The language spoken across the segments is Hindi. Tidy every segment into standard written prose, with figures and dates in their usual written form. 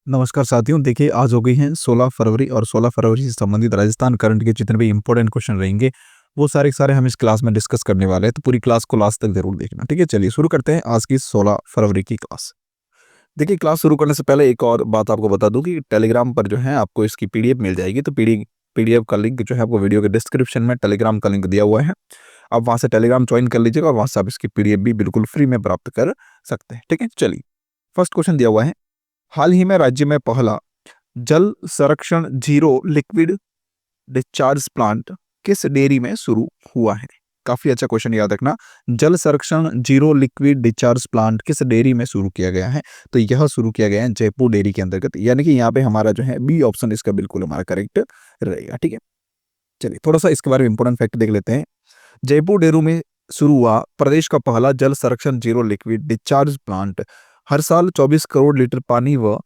नमस्कार साथियों, देखिए आज हो गई हैं 16 फरवरी और 16 फरवरी से संबंधित राजस्थान करंट के जितने भी इंपॉर्टेंट क्वेश्चन रहेंगे वो सारे के सारे हम इस क्लास में डिस्कस करने वाले हैं, तो पूरी क्लास को लास्ट तक जरूर देखना। ठीक है, चलिए शुरू करते हैं आज की 16 फरवरी की क्लास। देखिए, क्लास शुरू करने से पहले एक और बात आपको बता दूं कि टेलीग्राम पर जो है आपको इसकी पीडीएफ मिल जाएगी। तो पीडीएफ का लिंक जो है आपको वीडियो के डिस्क्रिप्शन में टेलीग्राम का लिंक दिया हुआ है। आप वहां से टेलीग्राम ज्वाइन कर लीजिएगा और वहां से आप इसकी पीडीएफ भी बिल्कुल फ्री में प्राप्त कर सकते हैं। ठीक है, चलिए फर्स्ट क्वेश्चन दिया हुआ है। हाल ही में राज्य में पहला जल संरक्षण जीरो लिक्विड डिस्चार्ज प्लांट किस डेयरी में शुरू हुआ है? काफी अच्छा क्वेश्चन, याद रखना। जल संरक्षण जीरो लिक्विड डिस्चार्ज प्लांट किस डेयरी में शुरू किया गया है? तो यह शुरू किया गया है जयपुर डेयरी के अंतर्गत, यानी कि यहाँ पे हमारा जो है बी ऑप्शन इसका बिल्कुल हमारा करेक्ट रहेगा। ठीक है, चलिए थोड़ा सा इसके बारे में इंपोर्टेंट फैक्ट देख लेते हैं। जयपुर डेयरी में शुरू हुआ प्रदेश का पहला जल संरक्षण जीरो लिक्विड डिस्चार्ज प्लांट। हर साल 24 करोड़ लीटर पानी व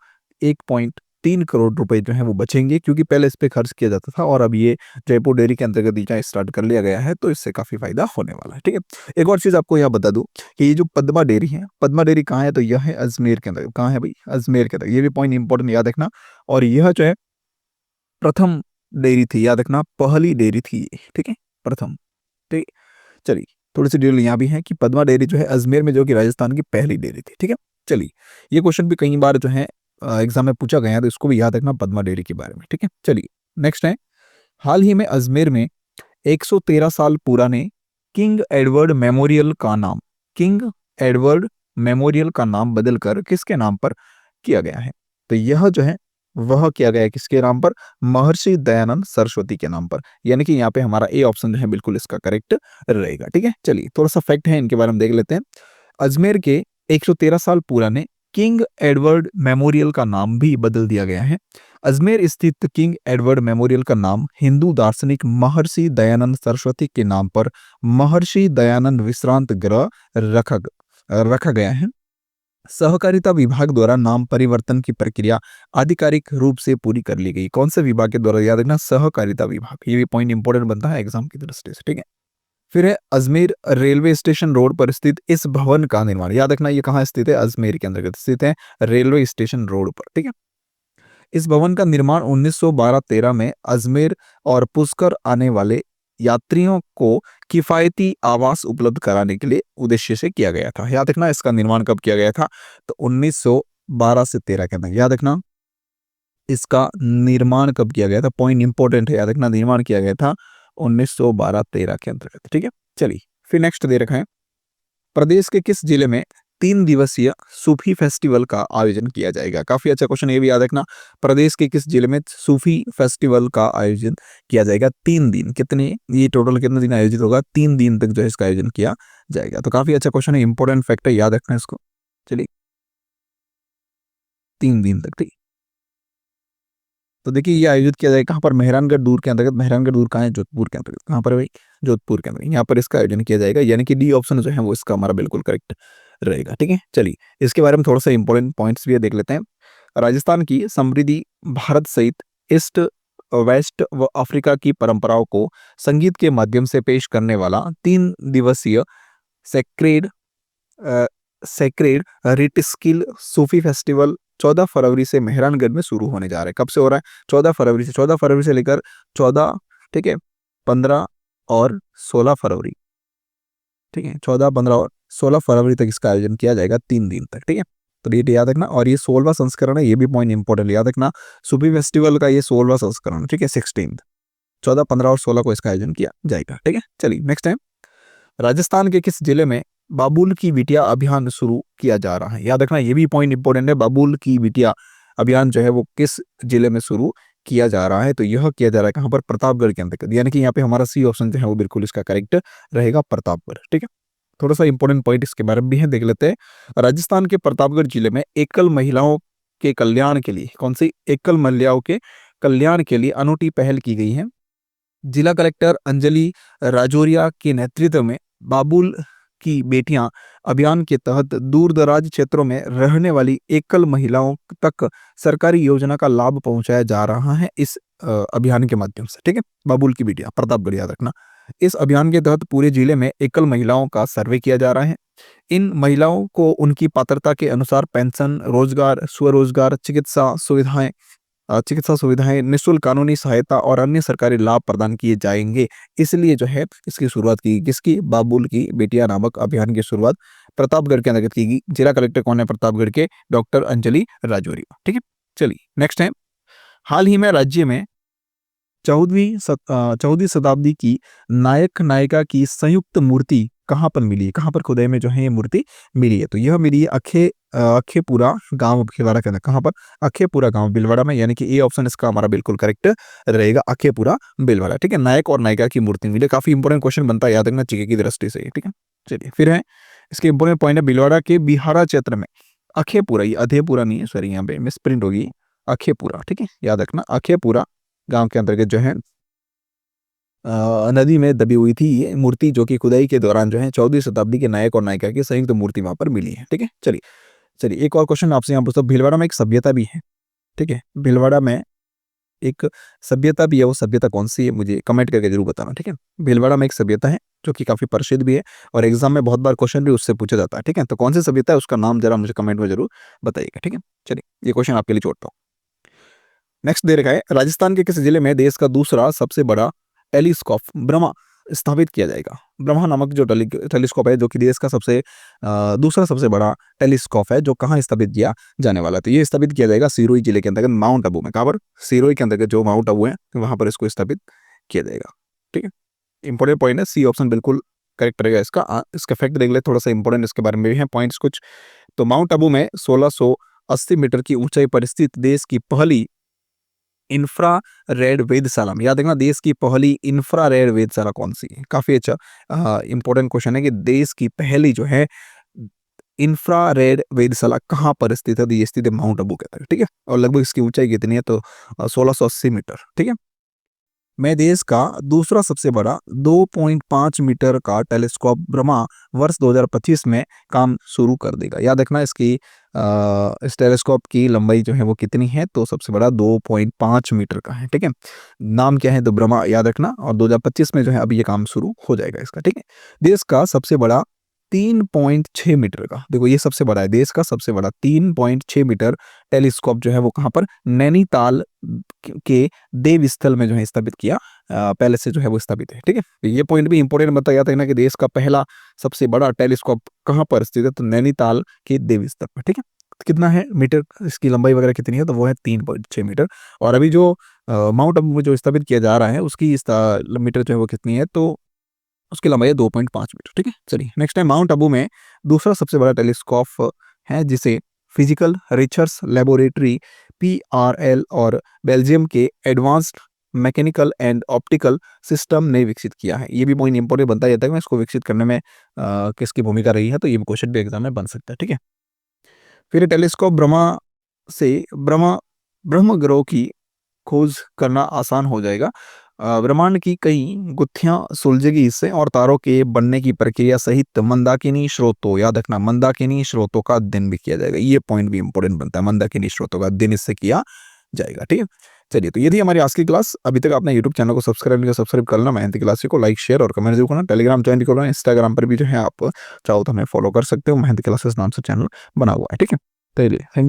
1.3 करोड़ रुपए जो है वो बचेंगे, क्योंकि पहले इस पे खर्च किया जाता था और अब ये जयपुर डेयरी के अंतर्गत नीचा स्टार्ट कर लिया गया है, तो इससे काफी फायदा होने वाला है। ठीक है, एक और चीज आपको यहाँ बता दूं कि ये जो पद्मा डेयरी है, पद्मा डेयरी कहाँ है? तो यह है अजमेर के अंदर। कहाँ है भाई? अजमेर के अंदर। ये भी पॉइंट इंपॉर्टेंट याद रखना। और यह जो है प्रथम डेयरी थी, याद रखना, पहली डेयरी थी ये। ठीक है, प्रथम। ठीक, चलिए थोड़ी सी डिटेल यहाँ भी है कि पद्मा डेयरी जो है अजमेर में, जो कि राजस्थान की पहली डेयरी थी। ठीक है, चलिए ये क्वेश्चन भी कई बार जो है एग्जाम में पूछा गया है, तो इसको भी याद रखना पद्मा डेयरी के बारे में। ठीक है, चलिए नेक्स्ट है। हाल ही में अजमेर में 113 साल पुराने किंग एडवर्ड मेमोरियल का नाम, किंग एडवर्ड मेमोरियल का नाम बदलकर किसके नाम पर किया गया है? तो यह जो है वह किया गया है किसके नाम पर? महर्षि दयानंद सरस्वती के नाम पर, यानी कि यहाँ पे हमारा ए ऑप्शन जो है बिल्कुल इसका करेक्ट रहेगा। ठीक है, चलिए थोड़ा सा फैक्ट है इनके बारे में देख लेते हैं। अजमेर के 113 साल पुराने किंग एडवर्ड मेमोरियल का नाम भी बदल दिया गया है। अजमेर स्थित किंग एडवर्ड मेमोरियल का नाम हिंदू दार्शनिक महर्षि दयानंद सरस्वती के नाम पर महर्षि दयानंद विश्रांत गृह रखा गया है। सहकारिता विभाग द्वारा नाम परिवर्तन की प्रक्रिया आधिकारिक रूप से पूरी कर ली गई। कौन से विभाग के द्वारा? याद रखना, सहकारिता विभाग। ये भी पॉइंट इंपॉर्टेंट बनता है एग्जाम की दृष्टि से। ठीक है, फिर है अजमेर रेलवे स्टेशन रोड पर स्थित इस भवन का निर्माण। याद रखना ये कहाँ स्थित है? अजमेर के अंतर्गत स्थित है, रेलवे स्टेशन रोड पर। ठीक है, इस भवन का निर्माण 1912-13 में अजमेर और पुष्कर आने वाले यात्रियों को किफायती आवास उपलब्ध कराने के लिए उद्देश्य से किया गया था। याद रखना इसका निर्माण कब किया गया था? तो 1912 से 13 के अंदर। याद रखना इसका निर्माण कब किया गया था? पॉइंट इंपॉर्टेंट है, याद रखना निर्माण किया गया था 1912-13 के अंतर्गत। ठीक है, चलिए फिर नेक्स्ट दे रखा है। प्रदेश के किस जिले में 3 दिवसीय सूफी फेस्टिवल का आयोजन किया जाएगा? काफी अच्छा क्वेश्चन, ये भी याद रखना। प्रदेश के किस जिले में सूफी फेस्टिवल का आयोजन किया जाएगा? 3 दिन। कितने, ये टोटल कितने दिन आयोजित होगा? 3 दिन तक जो है इसका आयोजन किया जाएगा। तो काफी अच्छा क्वेश्चन है, इंपॉर्टेंट फैक्ट है, याद रखना इसको। चलिए 3 दिन तक। ठीक, तो देखिए ये आयोजित किया जाएगा कहाँ पर? मेहरानगढ़ दूर के अंतर्गत। मेहरानगढ़ दूर कहाँ है? जोधपुर के अंतर्गत। कहाँ पर है भाई? जोधपुर के अंदर। यहाँ पर इसका आयोजन किया जाएगा, यानी कि डी ऑप्शन जो है वो इसका हमारा बिल्कुल करेक्ट रहेगा। ठीक है, चलिए इसके बारे में थोड़ा सा इंपॉर्टेंट पॉइंट्स भी देख लेते हैं। राजस्थान की समृद्धि भारत सहित ईस्ट वेस्ट व अफ्रीका की परंपराओं को संगीत के माध्यम से पेश करने वाला 3 दिवसीय सेक्रेड सेक्रेड रिटस्किल सूफी फेस्टिवल 14 फरवरी से मेहरानगढ़ में शुरू होने जा रहा है। कब से हो रहा है? 14 फरवरी से। 14 फरवरी से लेकर 14, ठीक है, 15 और 16 फरवरी। ठीक है, 14, 15 और 16 फरवरी तक इसका आयोजन किया जाएगा, 3 दिन तक। ठीक है, तो ये याद रखना। और ये 16वां संस्करण है, ये भी पॉइंट इंपॉर्टेंट याद रखना। सूफी फेस्टिवल का ये 16वां संस्करण। ठीक है, 16, 14, 15 और 16 को इसका आयोजन किया जाएगा। ठीक है, चलिए नेक्स्ट टाइम। राजस्थान के किस जिले में बाबुल की बिटिया अभियान शुरू किया जा रहा है? याद रखना ये भी पॉइंट इंपॉर्टेंट है। बाबुल की बिटिया अभियान जो है वो किस जिले में शुरू किया जा रहा है? तो यह किया जा रहा है कहाँ पर? प्रतापगढ़ के अंतर्गत, यानी कि यहाँ पे हमारा सी ऑप्शन जो है वो बिल्कुल इसका करेक्ट रहेगा, प्रतापगढ़। ठीक है, थोड़ा सा इंपॉर्टेंट पॉइंट इसके बारे में भी है, देख लेते हैं। राजस्थान के प्रतापगढ़ जिले में एकल महिलाओं के कल्याण के लिए, कौन सी एकल महिलाओं के कल्याण के लिए अनूठी पहल की गई है। जिला कलेक्टर अंजलि राजौरिया के नेतृत्व में बाबुल की बेटियां अभियान के तहत दूर दराज क्षेत्रों में रहने वाली एकल महिलाओं तक सरकारी योजना का लाभ पहुंचाया जा रहा है इस अभियान के माध्यम से। ठीक है, बाबुल की बेटियां, प्रतापगढ़, याद रखना। इस अभियान के तहत पूरे जिले में एकल महिलाओं का सर्वे किया जा रहा है। इन महिलाओं को उनकी पात्रता के अनुसार पेंशन, रोजगार, स्वरोजगार, चिकित्सा सुविधाएं, निःशुल्क कानूनी सहायता और अन्य सरकारी लाभ प्रदान किए जाएंगे। इसलिए जो है इसकी शुरुआत की, किसकी, बाबुल की बेटियां नामक अभियान की शुरुआत प्रतापगढ़ के अंतर्गत की गई। जिला कलेक्टर कौन है प्रतापगढ़ के? डॉक्टर अंजलि राजौरी। ठीक है, चलिए नेक्स्ट है। हाल ही में राज्य में 14वीं शताब्दी की नायक नायिका की संयुक्त मूर्ति कहाँ पर मिली है? कहाँ पर खुदाई में जो है ये मूर्ति मिली है? तो यह मिली है अखेपुरा गांव भीलवाड़ा के अंदर। कहाँ पर? अखेपुरा गांव भीलवाड़ा में, यानी कि ए ऑप्शन इसका हमारा बिल्कुल करेक्ट रहेगा, अखेपुरा भीलवाड़ा। ठीक है, नायक और नायिका की मूर्ति मिली। काफी इंपॉर्टेंट क्वेश्चन बनता है, याद रखना जीके की दृष्टि से। ठीक है, चलिए फिर है इसके इंपॉर्टेंट पॉइंट है, भीलवाड़ा के बिहारा क्षेत्र में अखेपुरा, ये अधेपुरा नहीं है, सॉरी यहाँ पे मिसप्रिंट होगी, अखेपुरा। ठीक है, याद रखना, अखेपुरा गांव के अंतर्गत जो है नदी में दबी हुई थी ये मूर्ति, जो कि खुदाई के दौरान जो है 14वीं शताब्दी के नायक और नायिका की संयुक्त मूर्ति वहां पर मिली है। ठीक है, चलिए चलिए एक और क्वेश्चन आपसे यहाँ पूछता हूं। भीलवाड़ा में एक सभ्यता भी है। ठीक है, भीलवाड़ा में एक सभ्यता भी है, वो सभ्यता कौन सी है मुझे कमेंट करके जरूर बताना। ठीक है, भीलवाड़ा में एक सभ्यता है जो कि काफी प्रसिद्ध भी है और एग्जाम में बहुत बार क्वेश्चन भी उससे पूछा जाता है। ठीक है, तो कौन सी सभ्यता है, उसका नाम जरा मुझे कमेंट में जरूर बताइएगा। ठीक है, चलिए ये क्वेश्चन आपके लिए छोड़ता हूँ। नेक्स्ट दे रखा है, राजस्थान के किस जिले में देश का दूसरा सबसे बड़ा टेलीस्कोप ब्रह्मा स्थापित किया जाएगा? ब्रह्मा नामक जो टेलीस्कोप है, जो कि देश का दूसरा सबसे बड़ा टेलीस्कोप है, जो कहाँ स्थापित किया जाने वाला है? तो ये स्थापित किया जाएगा सिरोही जिले के अंतर्गत माउंट आबू में। कहाँ पर? सिरोही के अंतर्गत जो माउंट आबू है वहां पर इसको स्थापित किया जाएगा। ठीक है, इंपॉर्टेंट पॉइंट है, सी ऑप्शन बिल्कुल करेक्ट रहेगा इसका। इसका फैक्ट देख ले, थोड़ा सा इंपॉर्टेंट इसके बारे में भी है पॉइंट्स कुछ। तो माउंट आबू में 1680 मीटर की ऊंचाई पर स्थित देश की पहली इंफ्रा रेड वेधशाला में, याद रखना देश की पहली इंफ्रा रेड वेधशाला कौन सी है? काफी अच्छा इंपॉर्टेंट क्वेश्चन है कि देश की पहली जो है इंफ्रा रेड वेधशाला कहाँ पर स्थित है? तो ये स्थित है माउंट आबू के अंदर। ठीक है, और लगभग इसकी ऊंचाई कितनी है? तो 1680 मीटर। ठीक है, में देश का दूसरा सबसे बड़ा 2.5 मीटर का टेलीस्कोप ब्रह्मा वर्ष 2025 में काम शुरू कर देगा। याद रखना इस टेलीस्कोप की लंबाई जो है वो कितनी है? तो सबसे बड़ा 2.5 मीटर का है। ठीक है, नाम क्या है? तो ब्रह्मा, याद रखना। और 2025 में जो है अभी ये काम शुरू हो जाएगा इसका। ठीक है, देश का सबसे बड़ा 3.6 मीटर का, देखो ये सबसे बड़ा है, देश का सबसे बड़ा 3.6 मीटर टेलीस्कोप जो है वो कहाँ पर? नैनीताल के देवस्थल में जो है स्थापित किया, पहले से जो है वो स्थापित है। ठीक है, तो ये पॉइंट भी इंपॉर्टेंट बताया था ना कि देश का पहला सबसे बड़ा टेलीस्कोप कहाँ पर स्थित है? तो नैनीताल के देवस्थल पर। ठीक है, कितना है मीटर, इसकी लंबाई वगैरह कितनी है? तो वो है 3.6 मीटर। और अभी जो माउंट आबू में जो स्थापित किया जा रहा है उसकी मीटर जो है वो कितनी है? तो उसकी लंबाई है 2.5 मीटर। ठीक है, चलिए नेक्स्ट टाइम माउंट आबू में दूसरा सबसे बड़ा टेलीस्कोप है, जिसे फिजिकल रिसर्च लेबोरेटरी PRL और बेल्जियम के advanced mechanical and optical system ने विकसित किया है। ये भी पॉइंट इंपॉर्टेंट बनता जाता है कि इसको विकसित करने में किसकी भूमिका रही है, तो ये क्वेश्चन भी एग्जाम में बन सकता है। ठीक है, फिर टेलीस्कोप ब्रह्म ग्रह की खोज करना आसान हो जाएगा। ब्रह्मांड की कई गुत्थियां सुलझेगी इससे, और तारों के बनने की प्रक्रिया सहित मंदाकिनी स्रोतों, याद रखना मंदाकिनी स्रोतों का अध्ययन भी किया जाएगा। ये पॉइंट भी इंपॉर्टेंट बनता है, मंदाकिनी स्रोतों का अध्ययन इससे किया जाएगा। ठीक है, चलिए तो ये थी हमारी आज की क्लास। अभी तक आपने यूट्यूब चैनल को सब्सक्राइब कर लेना, मेहनती क्लास को लाइक शेयर और कमेंट जरूर करना। टेलीग्राम ज्वाइन करना, इंस्टाग्राम पर भी जो है आप चाहो तो हमें फॉलो कर सकते हो, मेहनती क्लासेस नाम से चैनल बना हुआ है। ठीक है, चलिए थैंक